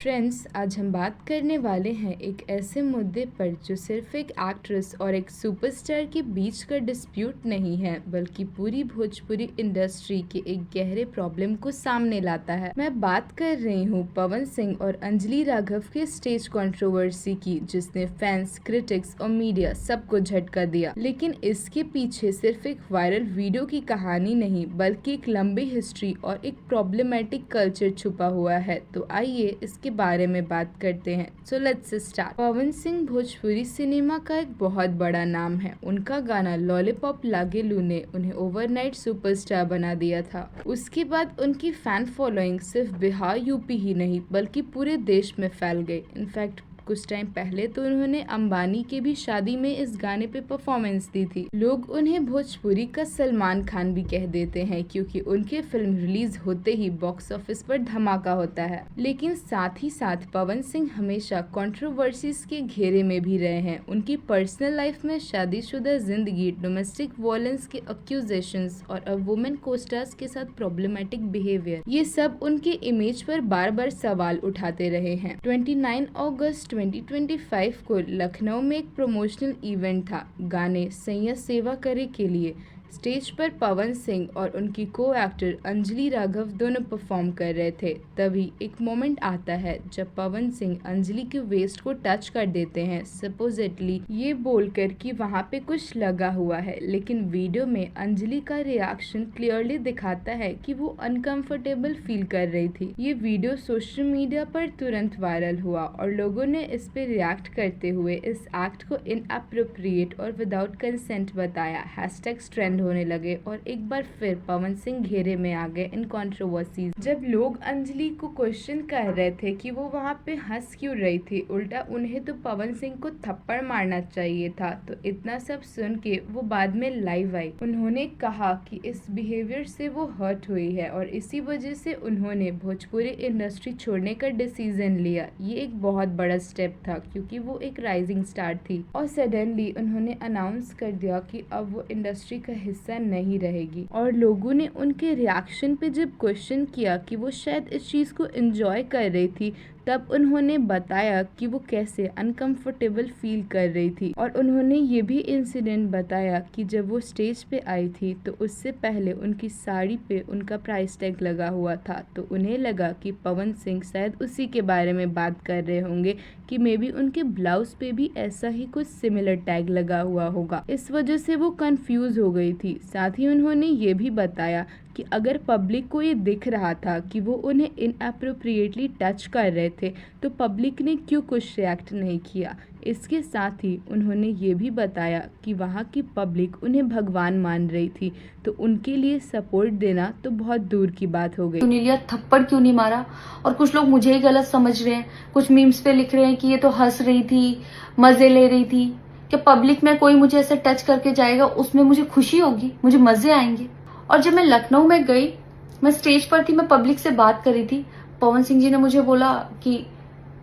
Friends, आज हम बात करने वाले हैं एक ऐसे मुद्दे पर जो सिर्फ एक एक्ट्रेस और एक सुपरस्टार के बीच का डिस्प्यूट नहीं है, बल्कि पूरी भोजपुरी इंडस्ट्री के एक गहरे प्रॉब्लम को सामने लाता है। मैं बात कर रही हूँ पवन सिंह और अंजलि राघव के स्टेज कंट्रोवर्सी की, जिसने फैंस, क्रिटिक्स और मीडिया सबको झटका दिया। लेकिन इसके पीछे सिर्फ एक वायरल वीडियो की कहानी नहीं, बल्कि एक लंबी हिस्ट्री और एक प्रॉब्लमेटिक कल्चर छुपा हुआ है। तो आइए इसके बारे में बात करते हैं। So let's start. Pawan Singh Bhojpuri cinema का एक बहुत बड़ा नाम है। उनका गाना लॉलीपॉप लागेलू ने उन्हें ओवरनाइट सुपरस्टार बना दिया था। उसके बाद उनकी फैन फॉलोइंग सिर्फ बिहार यूपी ही नहीं, बल्कि पूरे देश में फैल गई। इनफैक्ट कुछ टाइम पहले तो उन्होंने अंबानी के भी शादी में इस गाने पे परफॉर्मेंस दी थी। लोग उन्हें भोजपुरी का सलमान खान भी कह देते हैं, क्योंकि उनके फिल्म रिलीज होते ही बॉक्स ऑफिस पर धमाका होता है। लेकिन साथ ही साथ पवन सिंह हमेशा कंट्रोवर्सीज के घेरे में भी रहे हैं। उनकी पर्सनल लाइफ में शादीशुदा जिंदगी, डोमेस्टिक वायलेंस के अक्यूजेशंस और अब वुमेन कोस्टार्स के साथ प्रॉब्लमेटिक बिहेवियर, ये सब उनके इमेज पर बार बार सवाल उठाते रहे हैं। 29 अगस्त 2025 को लखनऊ में एक प्रमोशनल इवेंट था गाने सैया सेवा करे के लिए। स्टेज पर पवन सिंह और उनकी को एक्टर अंजलि राघव दोनों परफॉर्म कर रहे थे। तभी एक मोमेंट आता है जब पवन सिंह अंजलि के वेस्ट को टच कर देते हैं, सपोजिटली ये बोलकर कि वहाँ पे कुछ लगा हुआ है। लेकिन वीडियो में अंजलि का रिएक्शन क्लियरली दिखाता है कि वो अनकंफर्टेबल फील कर रही थी। ये वीडियो सोशल मीडिया पर तुरंत वायरल हुआ और लोगों ने इस पे रिएक्ट करते हुए इस एक्ट को इनअप्रोप्रिएट और विदाउट कंसेंट बताया। हैशटैग्स ट्रेंड होने लगे और एक बार फिर पवन सिंह घेरे में आ गए इन कंट्रोवर्सीज। जब लोग अंजलि को क्वेश्चन कर रहे थे कि वो वहाँ पे हंस क्यों रही थी, उल्टा उन्हें तो पवन सिंह को थप्पड़ मारना चाहिए था, तो इतना सब सुन के वो बाद में लाइव आई। उन्होंने कहा कि इस बिहेवियर से वो हर्ट हुई है और इसी वजह से उन्होंने भोजपुरी इंडस्ट्री छोड़ने का डिसीजन लिया। ये एक बहुत बड़ा स्टेप था, क्योंकि वो एक राइजिंग स्टार थी और सडनली उन्होंने अनाउंस कर दिया कि अब वो इंडस्ट्री का हिस्सा नहीं रहेगी। और लोगों ने उनके रिएक्शन पे जब क्वेश्चन किया कि वो शायद इस चीज को एंजॉय कर रही थी, तब उन्होंने बताया कि वो कैसे अनकंफर्टेबल फील कर रही थी। और उन्होंने ये भी इंसिडेंट बताया कि जब वो स्टेज पे आई थी तो उससे पहले उनकी साड़ी पे उनका प्राइस टैग लगा हुआ था, तो उन्हें लगा कि पवन सिंह शायद उसी के बारे में बात कर रहे होंगे, कि मे बी उनके ब्लाउज पे भी ऐसा ही कुछ सिमिलर टैग लगा हुआ होगा। इस वजह से वो कंफ्यूज हो गई थी। साथ ही उन्होंने ये भी बताया कि अगर पब्लिक को ये दिख रहा था कि वो उन्हें इनअप्रोप्रिएटली टच कर रहे थे, तो पब्लिक ने क्यों कुछ रिएक्ट नहीं किया। इसके साथ ही उन्होंने ये भी बताया कि वहाँ की पब्लिक उन्हें भगवान मान रही थी, तो उनके लिए सपोर्ट देना तो बहुत दूर की बात हो गई। क्यों नहीं लिया, थप्पड़ क्यों नहीं मारा। और कुछ लोग मुझे ही गलत समझ रहे हैं, कुछ मीम्स पे लिख रहे हैं कि ये तो हंस रही थी, मजे ले रही थी। कि पब्लिक में कोई मुझे ऐसे टच करके जाएगा, उसमें मुझे खुशी होगी, मुझे मजे आएंगे। और जब मैं लखनऊ में गई, मैं स्टेज पर थी, मैं पब्लिक से बात कर रही थी, पवन सिंह जी ने मुझे बोला कि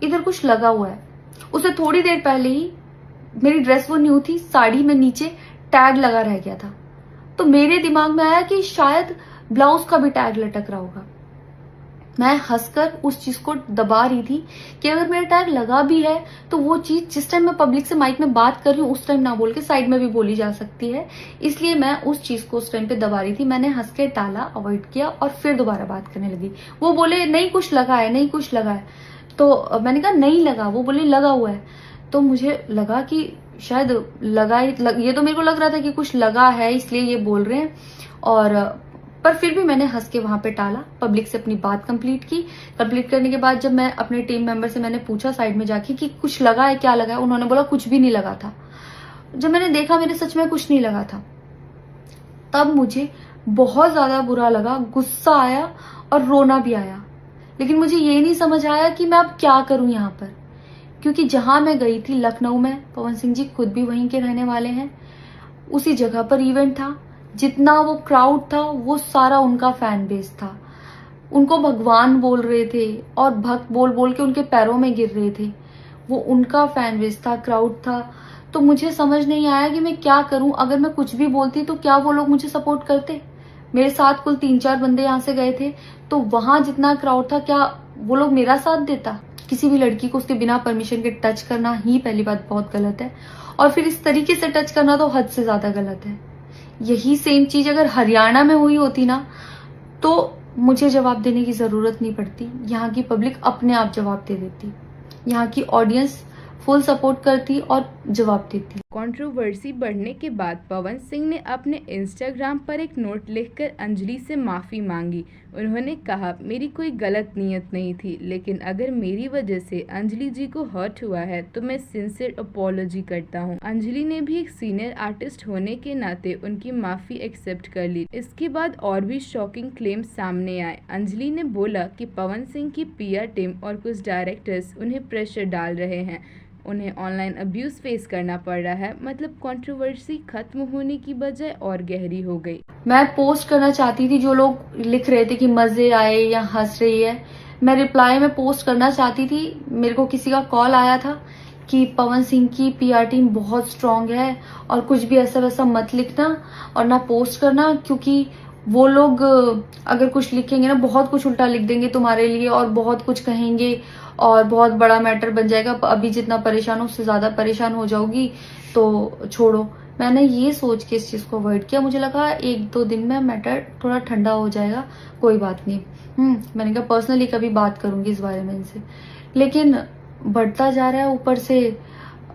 इधर कुछ लगा हुआ है। उससे थोड़ी देर पहले ही मेरी ड्रेस वो न्यू थी, साड़ी में नीचे टैग लगा रह गया था। तो मेरे दिमाग में आया कि शायद ब्लाउज का भी टैग लटक रहा होगा। मैं हंसकर उस चीज को दबा रही थी कि अगर मेरा टैग लगा भी है तो वो चीज जिस टाइम मैं पब्लिक से माइक में बात कर रही हूँ उस टाइम ना बोल के साइड में भी बोली जा सकती है, इसलिए मैं उस चीज को उस टाइम पे दबा रही थी। मैंने हंस के टाला, अवॉइड किया और फिर दोबारा बात करने लगी। वो बोले नहीं कुछ लगा है, नहीं कुछ लगा है, तो मैंने कहा नहीं लगा। वो बोले लगा हुआ है। तो मुझे लगा कि शायद लगा ये तो मेरे को लग रहा था कि कुछ लगा है, इसलिए ये बोल रहे हैं। और पर फिर भी मैंने हंस के वहां पे टाला, पब्लिक से अपनी बात कंप्लीट की। कंप्लीट करने के बाद जब मैं अपने टीम मेंबर से मैंने पूछा साइड में जाके कि कुछ लगा है, क्या लगा है, उन्होंने बोला कुछ भी नहीं लगा था। जब मैंने देखा मेरे सच में कुछ नहीं लगा था, तब मुझे बहुत ज्यादा बुरा लगा, गुस्सा आया और रोना भी आया। लेकिन मुझे ये नहीं समझ आया कि मैं अब क्या करूं यहाँ पर, क्योंकि जहां मैं गई थी लखनऊ में, पवन सिंह जी खुद भी वहीं के रहने वाले हैं, उसी जगह पर इवेंट था। जितना वो क्राउड था वो सारा उनका फैन बेस था। उनको भगवान बोल रहे थे और भक्त बोल बोल के उनके पैरों में गिर रहे थे। वो उनका फैन बेस था, क्राउड था। तो मुझे समझ नहीं आया कि मैं क्या करूं। अगर मैं कुछ भी बोलती तो क्या वो लोग मुझे सपोर्ट करते। मेरे साथ कुल 3-4 बंदे यहाँ से गए थे, तो वहां जितना क्राउड था क्या वो लोग मेरा साथ देता। किसी भी लड़की को उसके बिना परमिशन के टच करना ही पहली बात बहुत गलत है, और फिर इस तरीके से टच करना तो हद से ज्यादा गलत है। यही सेम चीज अगर हरियाणा में हुई होती ना, तो मुझे जवाब देने की जरूरत नहीं पड़ती, यहाँ की पब्लिक अपने आप जवाब दे देती, यहाँ की ऑडियंस फुल सपोर्ट करती और जवाब देती। कंट्रोवर्सी बढ़ने के बाद पवन सिंह ने अपने इंस्टाग्राम पर एक नोट लिखकर अंजलि से माफ़ी मांगी। उन्होंने कहा, मेरी कोई गलत नीयत नहीं थी, लेकिन अगर मेरी वजह से अंजलि जी को हर्ट हुआ है तो मैं सिंसियर अपॉलॉजी करता हूँ। अंजलि ने भी एक सीनियर आर्टिस्ट होने के नाते उनकी माफ़ी एक्सेप्ट कर ली। इसके बाद और भी शॉकिंग क्लेम सामने आए। अंजलि ने बोला कि पवन सिंह की PR टीम और कुछ डायरेक्टर्स उन्हें प्रेशर डाल रहे हैं, उन्हें ऑनलाइन अब्यूज फेस करना पड़ रहा है। मतलब कंट्रोवर्सी खत्म होने की बजाय और गहरी हो गई। मैं पोस्ट करना चाहती थी, जो लोग लिख रहे थे कि मजे आए या हंस रही है, मैं रिप्लाई में पोस्ट करना चाहती थी। मेरे को किसी का कॉल आया था कि पवन सिंह की PR टीम बहुत स्ट्रांग है और कुछ भी ऐसा वैसा मत लिखना और ना पोस्ट करना, क्योंकि वो लोग अगर कुछ लिखेंगे ना, बहुत कुछ उल्टा लिख देंगे तुम्हारे लिए और बहुत कुछ कहेंगे और बहुत बड़ा मैटर बन जाएगा। अभी जितना परेशान हो उससे ज्यादा परेशान हो जाओगी, तो छोड़ो। मैंने ये सोच के इस चीज को अवॉइड किया। मुझे लगा 1-2 दिन में मैटर थोड़ा ठंडा हो जाएगा, कोई बात नहीं। मैंने कहा पर्सनली कभी बात करूंगी इस बारे में इनसे, लेकिन बढ़ता जा रहा है। ऊपर से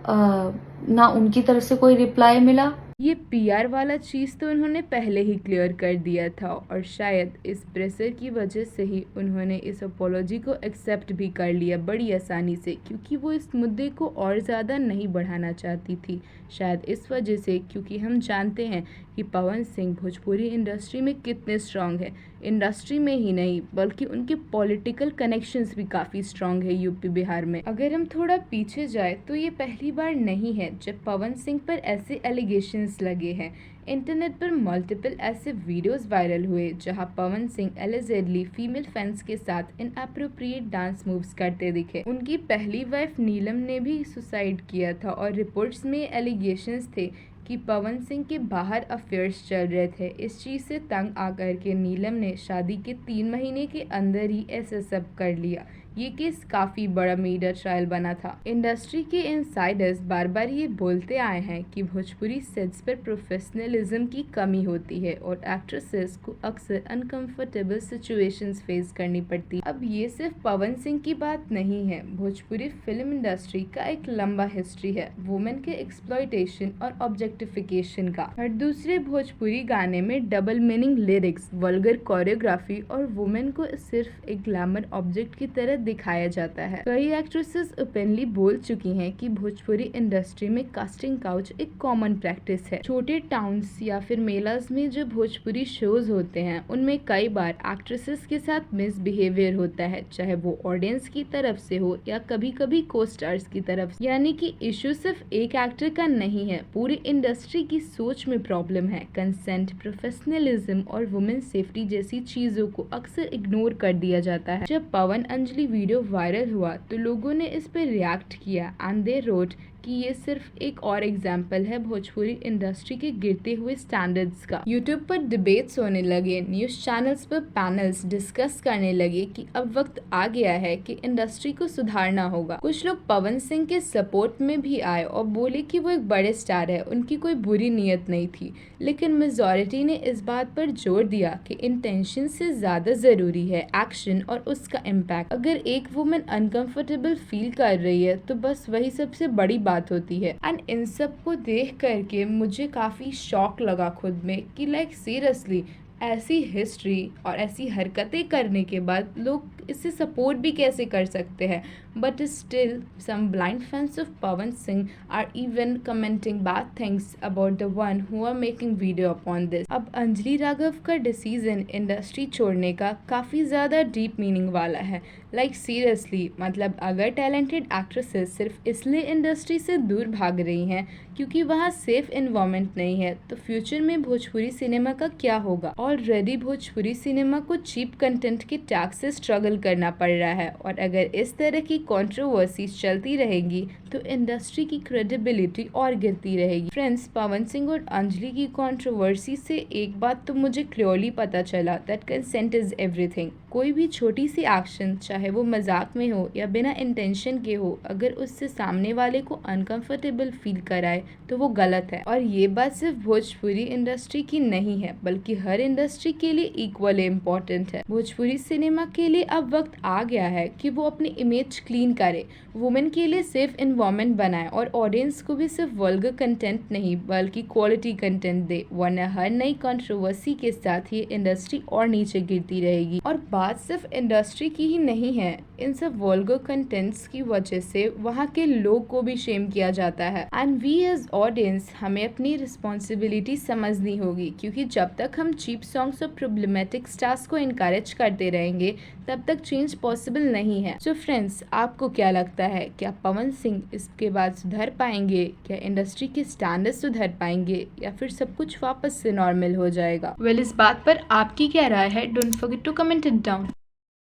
ना उनकी तरफ से कोई रिप्लाई मिला। ये PR वाला चीज़ तो उन्होंने पहले ही क्लियर कर दिया था और शायद इस प्रेशर की वजह से ही उन्होंने इस अपोलॉजी को एक्सेप्ट भी कर लिया बड़ी आसानी से, क्योंकि वो इस मुद्दे को और ज़्यादा नहीं बढ़ाना चाहती थी। शायद इस वजह से, क्योंकि हम जानते हैं कि पवन सिंह भोजपुरी इंडस्ट्री में कितने स्ट्रांग है। इंडस्ट्री में ही नहीं बल्कि उनके पॉलिटिकल कनेक्शंस भी काफ़ी स्ट्रांग है यूपी बिहार में। अगर हम थोड़ा पीछे जाए तो ये पहली बार नहीं है जब पवन सिंह पर ऐसे एलिगेशंस लगे हैं। इंटरनेट पर मल्टीपल ऐसे वीडियोस वायरल हुए जहां Pawan Singh allegedly female fans के साथ इनअप्रोप्रिएट डांस मूव्स करते दिखे। उनकी पहली वाइफ नीलम ने भी सुसाइड किया था और रिपोर्ट्स में एलिगेशंस थे कि पवन सिंह के बाहर अफेयर्स चल रहे थे। इस चीज़ से तंग आकर के नीलम ने शादी के 3 महीने के अंदर ही ऐसा सब कर लिया। ये केस काफ़ी बड़ा मीडिया ट्रायल बना था। इंडस्ट्री के इनसाइडर्स बार बार ये बोलते आए हैं कि भोजपुरी सेट्स पर प्रोफेशनलिज्म की कमी होती है और एक्ट्रेसेस को अक्सर अनकंफर्टेबल सिचुएशंस फेस करनी पड़ती है। अब ये सिर्फ पवन सिंह की बात नहीं है, भोजपुरी फिल्म इंडस्ट्री का एक लंबा हिस्ट्री है वुमेन के एक्सप्लॉयटेशन और ऑब्जेक्टिफिकेशन का। हर दूसरे भोजपुरी गाने में double meaning lyrics, vulgar choreography और वुमेन को सिर्फ एक ग्लैमर ऑब्जेक्ट की तरह दिखाया जाता है। कई एक्ट्रेसेस ओपनली बोल चुकी हैं कि भोजपुरी इंडस्ट्री में कास्टिंग काउच एक कॉमन प्रैक्टिस है। छोटे टाउन्स या फिर मेलास में जो भोजपुरी शोज होते हैं उनमें कई बार एक्ट्रेसेस के साथ मिसबिहेवियर होता है, चाहे वो ऑडियंस की तरफ से हो या कभी कभी को स्टार्स की तरफ से। यानी कि इशू सिर्फ एक एक्टर का नहीं है, पूरी इंडस्ट्री की सोच में प्रॉब्लम है। कंसेंट, प्रोफेशनलिज्म और वुमेन सेफ्टी जैसी चीजों को अक्सर इग्नोर कर दिया जाता है। जब पवन अंजलि वीडियो वायरल हुआ तो लोगों ने इस पर रिएक्ट किया एंड दे रोट कि ये सिर्फ एक और एग्जाम्पल है भोजपुरी इंडस्ट्री के गिरते हुए स्टैंडर्ड्स का। यूट्यूब पर डिबेट्स होने लगे, न्यूज़ चैनल्स पर पैनल्स डिस्कस करने लगे कि अब वक्त आ गया है कि इंडस्ट्री को सुधारना होगा। कुछ लोग पवन सिंह के सपोर्ट में भी आए और बोले कि वो एक बड़े स्टार है, उनकी कोई बुरी नीयत नहीं थी। लेकिन मेजॉरिटी ने इस बात पर जोर दिया कि इंटेंशन से ज़्यादा ज़रूरी है एक्शन और उसका इम्पैक्ट। अगर एक वुमेन अनकंफर्टेबल फील कर रही है तो बस वही सबसे बड़ी बात होती है। एंड इन सब को देख करके मुझे काफ़ी शॉक लगा खुद में कि लाइक सीरियसली ऐसी हिस्ट्री और ऐसी हरकतें करने के बाद लोग इसे सपोर्ट भी कैसे कर सकते हैं। But still some blind fans of Pawan Singh are even commenting bad things about the one who are making video upon this. अब अंजलि राघव का डिसीजन इंडस्ट्री छोड़ने का काफ़ी ज़्यादा डीप मीनिंग वाला है। लाइक सीरियसली, मतलब अगर टैलेंटेड एक्ट्रेसेस सिर्फ इसलिए इंडस्ट्री से दूर भाग रही हैं क्योंकि वहाँ सेफ एनवायरनमेंट नहीं है, तो फ्यूचर में भोजपुरी सिनेमा का क्या होगा। ऑलरेडी भोजपुरी सिनेमा को चीप कंटेंट के टैग से स्ट्रगल करना पड़ रहा है और अगर इस तरह की कंट्रोवर्सीज चलती रहेंगी तो इंडस्ट्री की क्रेडिबिलिटी और गिरती रहेगी। फ्रेंड्स, पवन सिंह और अंजलि की कंट्रोवर्सी से एक बात तो मुझे क्लियरली पता चला दैट कंसेंट इज एवरीथिंग। कोई भी छोटी सी एक्शन, चाहे वो मजाक में हो या बिना इंटेंशन के हो, अगर उससे सामने वाले को अनकंफर्टेबल फील कराए तो वो गलत है। और ये बात सिर्फ भोजपुरी इंडस्ट्री की नहीं है, बल्कि हर इंडस्ट्री के लिए इक्वली इम्पोर्टेंट है। भोजपुरी सिनेमा के लिए अब वक्त आ गया है कि वो अपनी इमेज क्लीन करे, वुमेन के लिए सेफ एनवायरनमेंट बनाए और ऑडियंस को भी सिर्फ वल्गर कंटेंट नहीं बल्कि क्वालिटी कंटेंट दे, वरना हर नई कंट्रोवर्सी के साथ ये इंडस्ट्री और नीचे गिरती रहेगी। और बात सिर्फ इंडस्ट्री की ही नहीं है, इन सब वल्गर कंटेंट्स की वजह से वहाँ के लोग को भी शेम किया जाता है। एंड वी एज ऑडियंस हमें अपनी रिस्पॉन्सिबिलिटी समझनी होगी, क्योंकि जब तक हम चीप सॉन्ग्स और प्रॉब्लमेटिक स्टार्स को इनकरेज करते रहेंगे तब तक चेंज पॉसिबल नहीं है। सो फ्रेंड्स, आपको क्या लगता है, क्या पवन सिंह इसके बाद सुधर पाएंगे? क्या इंडस्ट्री के स्टैंडर्ड सुधर पाएंगे या फिर सब कुछ वापस से नॉर्मल हो जाएगा? वेल, इस बात पर आपकी क्या राय है? Don't forget to comment it down.